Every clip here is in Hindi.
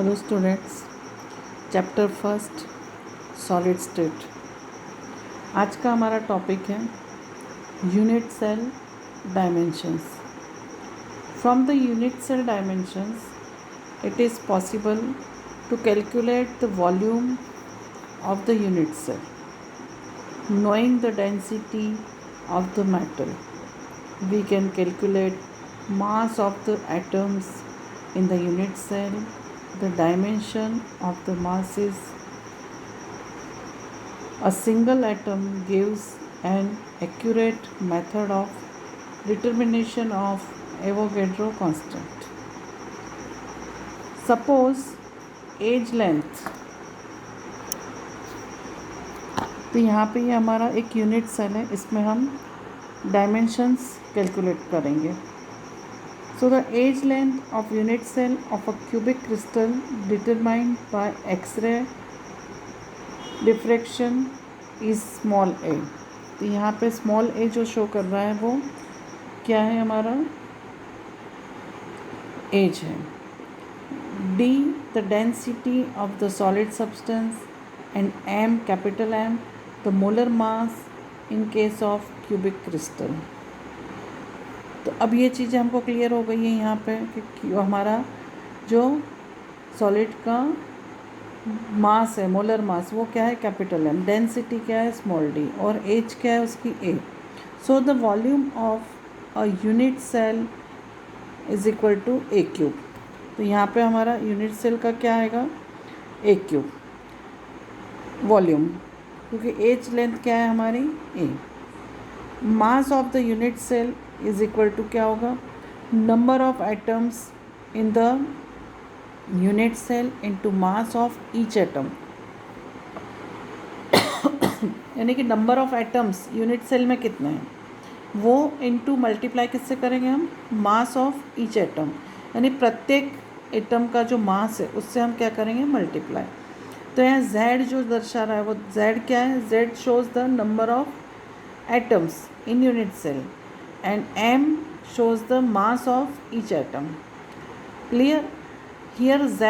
Hello students, chapter first solid state. आज का हमारा टॉपिक है unit cell dimensions. From the unit cell dimensions it is possible to calculate the volume of the unit cell. Knowing the density of the metal, we can calculate mass of the atoms in the unit cell. The dimension of the mass is a single atom gives an accurate method of determination of Avogadro constant. Suppose age length, तो यहाँ पे ये हमारा एक यूनिट सेल है, इसमें हम डायमेंशंस कैलकुलेट करेंगे। So the edge length of unit cell of a cubic crystal determined by X ray diffraction is small a. तो यहाँ पे स्मॉल ए जो शो कर रहा है वो क्या है, हमारा एज है। D the density of the solid substance and M capital M the molar mass in case of cubic crystal. तो अब ये चीज़ें हमको क्लियर हो गई है यहाँ पे कि हमारा जो सॉलिड का मास है, मोलर मास, वो क्या है, कैपिटल एम, डेंसिटी क्या है, स्मॉल डी, और एज क्या है उसकी, a. So the volume of a unit cell is equal to a cube. तो यहाँ पे हमारा यूनिट सेल का क्या आएगा, ए क्यूब वॉल्यूम, क्योंकि एज लेंथ क्या है हमारी, a. Mass of the unit cell is equal to क्या होगा, number of atoms in the unit cell into mass of each atom. यानी कि number of atoms unit cell में कितने हैं वो इनटू मल्टीप्लाई किससे करेंगे हम, मास ऑफ ईच एटम, यानी प्रत्येक एटम का जो मास है उससे हम क्या करेंगे, मल्टीप्लाई। तो यहाँ z जो दर्शा रहा है वो z क्या है, z shows the number of atoms in unit cell and m shows the mass of each atom. Clear? Here z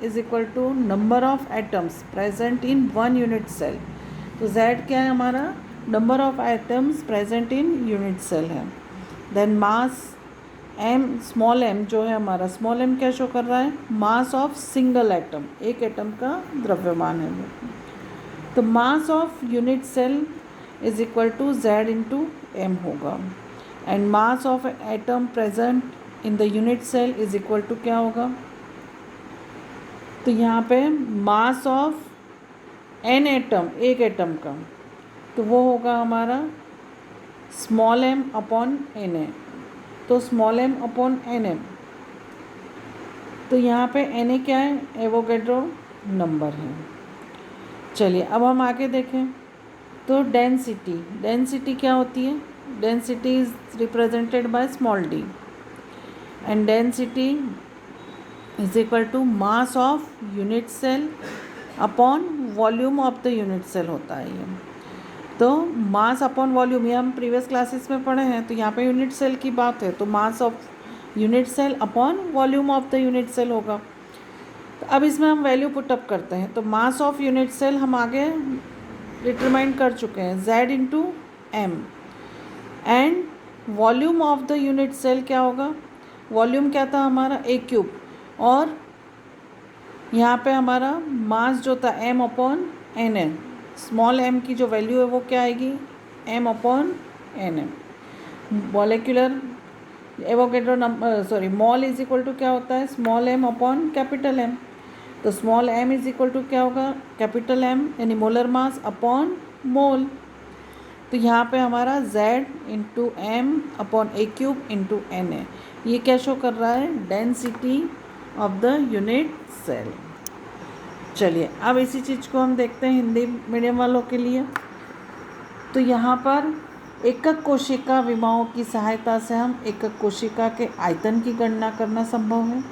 is equal to number of atoms present in one unit cell. तो z क्या है हमारा, number of atoms present in unit cell है। Then mass m, small m जो है हमारा, स्मॉल m क्या शो कर रहा है, मास ऑफ सिंगल एटम, एक एटम का द्रव्यमान है वो। तो mass of unit cell is equal to z into M होगा, and mass of atom present in the unit cell is equal to क्या होगा, तो यहाँ पे मास ऑफ n एटम, एक एटम का, तो वो होगा हमारा small m upon N A. तो small m upon N M, तो यहाँ पे एन ए क्या है, एवोगैड्रो नंबर है। चलिए अब हम आगे देखें। तो डेंसिटी क्या होती है, density is represented by small d, and density is equal to mass of unit cell upon volume of the unit cell होता है ये। तो मास अपॉन वॉल्यूम ये हम प्रीवियस क्लासेस में पढ़े हैं, तो यहाँ पे यूनिट सेल की बात है तो mass of unit cell upon volume of the unit cell होगा। तो अब इसमें हम वैल्यू पुटअप करते हैं। तो मास ऑफ यूनिट सेल हम आगे डिटरमाइन कर चुके हैं, z into M, and volume of the unit cell क्या होगा, वॉल्यूम क्या था हमारा, ए क्यूब, और यहाँ पे हमारा मास जो था m अपॉन एन है, स्मॉल m की जो वैल्यू है वो क्या आएगी, m upon N M. Molecular Avogadro number, sorry, mole is equal to क्या होता है, small m upon capital M। तो small m is equal to क्या होगा, कैपिटल M, यानी मोलर मास अपॉन मोल। तो यहाँ पे हमारा z into M upon a cube into N है। ये क्या शो कर रहा है, density of the unit cell. चलिए अब इसी चीज़ को हम देखते हैं हिंदी मीडियम वालों के लिए। तो यहाँ पर एकक कोशिका विमाओं की सहायता से हम एकक कोशिका के आयतन की गणना करना संभव है।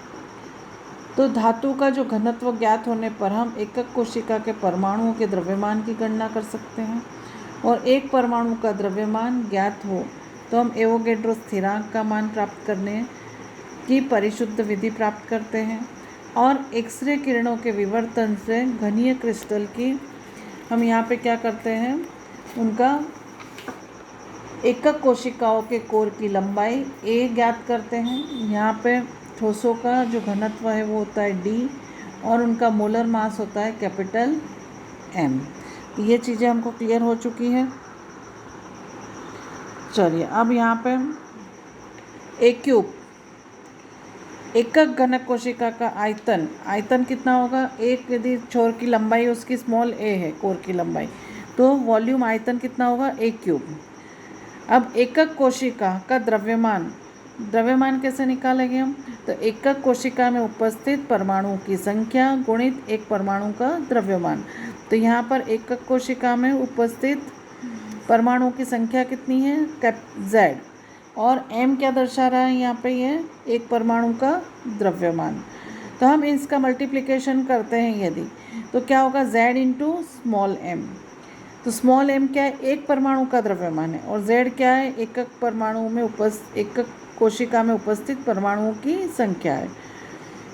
तो धातु का जो घनत्व ज्ञात होने पर हम एकक कोशिका के परमाणुओं के द्रव्यमान की गणना कर सकते हैं, और एक परमाणु का द्रव्यमान ज्ञात हो तो हम एवोगैड्रो स्थिरांक का मान प्राप्त करने की परिशुद्ध विधि प्राप्त करते हैं। और एक्सरे किरणों के विवर्तन से घनीय क्रिस्टल की हम यहाँ पे क्या करते हैं, उनका एकक कोशिकाओं के कोर की लंबाई a ज्ञात करते हैं। यहाँ पे ठोसों का जो घनत्व है वो होता है d और उनका मोलर मास होता है कैपिटल M। तो ये चीज़ें हमको क्लियर हो चुकी हैं। चलिए अब यहाँ पे एक क्यूब एकक घनक कोशिका का आयतन कितना होगा, एक यदि छोर की लंबाई उसकी स्मॉल a है, कोर की लंबाई, तो वॉल्यूम आयतन कितना होगा एक क्यूब। अब एकक कोशिका का द्रव्यमान कैसे निकालेंगे हम, तो एकक कोशिका में उपस्थित परमाणुओं की संख्या गुणित एक परमाणु का द्रव्यमान। तो यहाँ पर एकक कोशिका में उपस्थित परमाणुओं की संख्या कितनी है, Z, और m क्या दर्शा रहा है यहाँ पे, ये एक परमाणु का द्रव्यमान। तो हम इसका मल्टीप्लिकेशन करते हैं यदि, तो क्या होगा Z इंटू स्मॉल m। तो स्मॉल m क्या है, एक परमाणु का द्रव्यमान है, और Z क्या है, एकक कोशिका में उपस्थित परमाणुओं की संख्या है।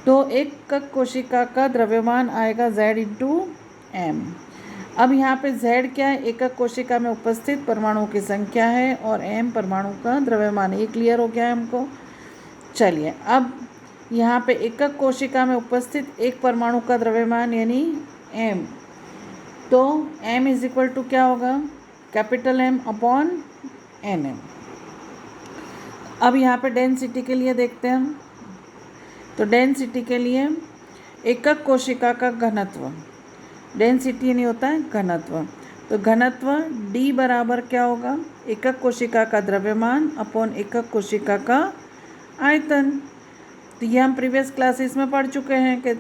तो एकक कोशिका का द्रव्यमान आएगा Z इंटू m। अब यहाँ पे Z क्या है, एकक कोशिका में उपस्थित परमाणुओं की संख्या है, और m परमाणु का द्रव्यमान। ये क्लियर हो गया है हमको। चलिए अब यहाँ पे एकक कोशिका में उपस्थित एक परमाणु का द्रव्यमान यानी m, तो m इज इक्वल टू क्या होगा, कैपिटल M अपॉन Nm। अब यहाँ पे डेंसिटी के लिए देखते हैं हम। तो डेंसिटी के लिए एकक कोशिका का घनत्व, डेंसिटी नहीं होता है घनत्व, तो घनत्व D बराबर क्या होगा, एकक कोशिका का द्रव्यमान अपॉन एकक कोशिका का आयतन। तो ये हम प्रीवियस क्लासेस में पढ़ चुके हैं कि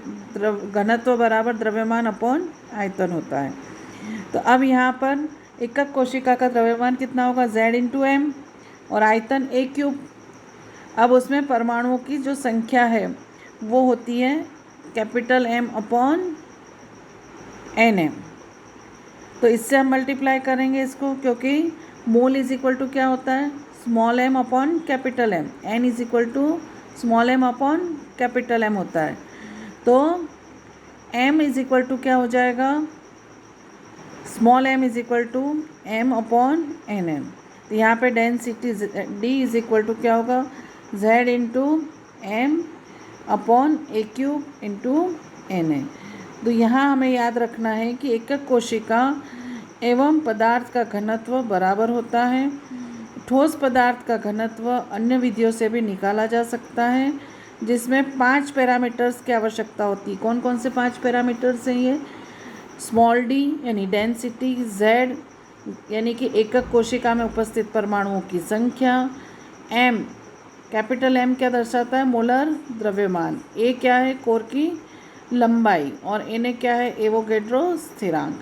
घनत्व बराबर द्रव्यमान अपॉन आयतन होता है। तो अब यहाँ पर एकक कोशिका का द्रव्यमान कितना होगा, Z इंटू M, और आयतन a क्यूब। अब उसमें परमाणुओं की जो संख्या है वो होती है कैपिटल M अपॉन Nm। तो इससे हम मल्टीप्लाई करेंगे इसको, क्योंकि मोल इज इक्वल टू क्या होता है, small m upon capital M, n is equal to small m upon capital M होता है। तो m इज इक्वल टू क्या हो जाएगा, small m is equal to m upon Nm। तो यहाँ पे density D is equal to क्या होगा, Z इंटू M अपॉन a क्यूब इंटू Na। तो यहाँ हमें याद रखना है कि एकक कोशिका एवं पदार्थ का घनत्व बराबर होता है। ठोस पदार्थ का घनत्व अन्य विधियों से भी निकाला जा सकता है, जिसमें 5 पैरामीटर्स की आवश्यकता होती है। कौन कौन से 5 पैरामीटर्स हैं ये, स्मॉल d यानी डेंसिटी, Z यानी कि एकक कोशिका में उपस्थित परमाणुओं की संख्या, M कैपिटल M क्या दर्शाता है, मोलर द्रव्यमान, A क्या है, कोर की लंबाई, और Na क्या है, एवोगैड्रो स्थिरांक।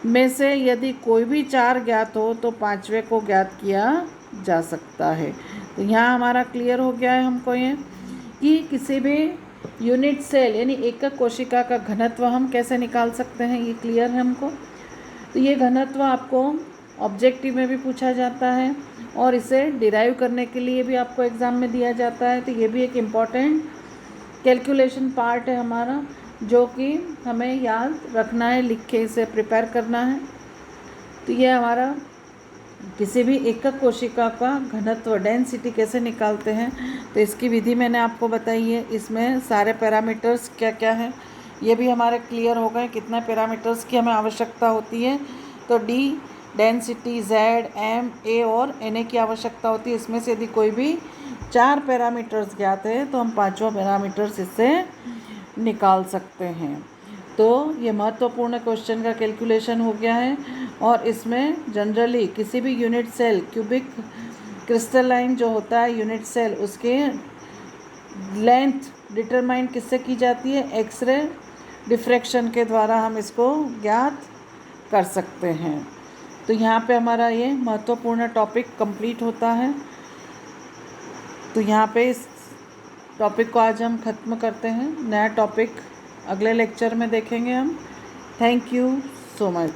में से यदि कोई भी 4 ज्ञात हो तो 5वें को ज्ञात किया जा सकता है। तो यहाँ हमारा क्लियर हो गया है हमको ये कि किसी भी यूनिट सेल यानी एकक कोशिका का घनत्व हम कैसे निकाल सकते हैं, ये क्लियर है हमको। तो ये घनत्व आपको ऑब्जेक्टिव में भी पूछा जाता है और इसे डिराइव करने के लिए भी आपको एग्ज़ाम में दिया जाता है। तो ये भी एक इम्पॉर्टेंट कैलकुलेशन पार्ट है हमारा, जो कि हमें याद रखना है, लिख के इसे प्रिपेयर करना है। तो ये हमारा किसी भी एकक कोशिका का घनत्व डेंसिटी कैसे निकालते हैं, तो इसकी विधि मैंने आपको बताई है। इसमें सारे पैरामीटर्स क्या क्या हैं ये भी हमारे क्लियर हो गए, कितने पैरामीटर्स की हमें आवश्यकता होती है। तो D density, Z, M, A और Na की आवश्यकता होती है। इसमें से यदि कोई भी 4 पैरामीटर्स ज्ञात है तो हम 5वां पैरामीटर्स इससे निकाल सकते हैं। तो ये महत्वपूर्ण क्वेश्चन का कैलकुलेशन हो गया है, और इसमें जनरली किसी भी यूनिट सेल क्यूबिक क्रिस्टलाइन जो होता है यूनिट सेल, उसके लेंथ डिटरमाइन किससे की जाती है, एक्सरे डिफ्रैक्शन के द्वारा हम इसको ज्ञात कर सकते हैं। तो यहाँ पे हमारा ये महत्वपूर्ण टॉपिक कंप्लीट होता है। तो यहाँ पे इस टॉपिक को आज हम ख़त्म करते हैं। नया टॉपिक अगले लेक्चर में देखेंगे हम। Thank you so much.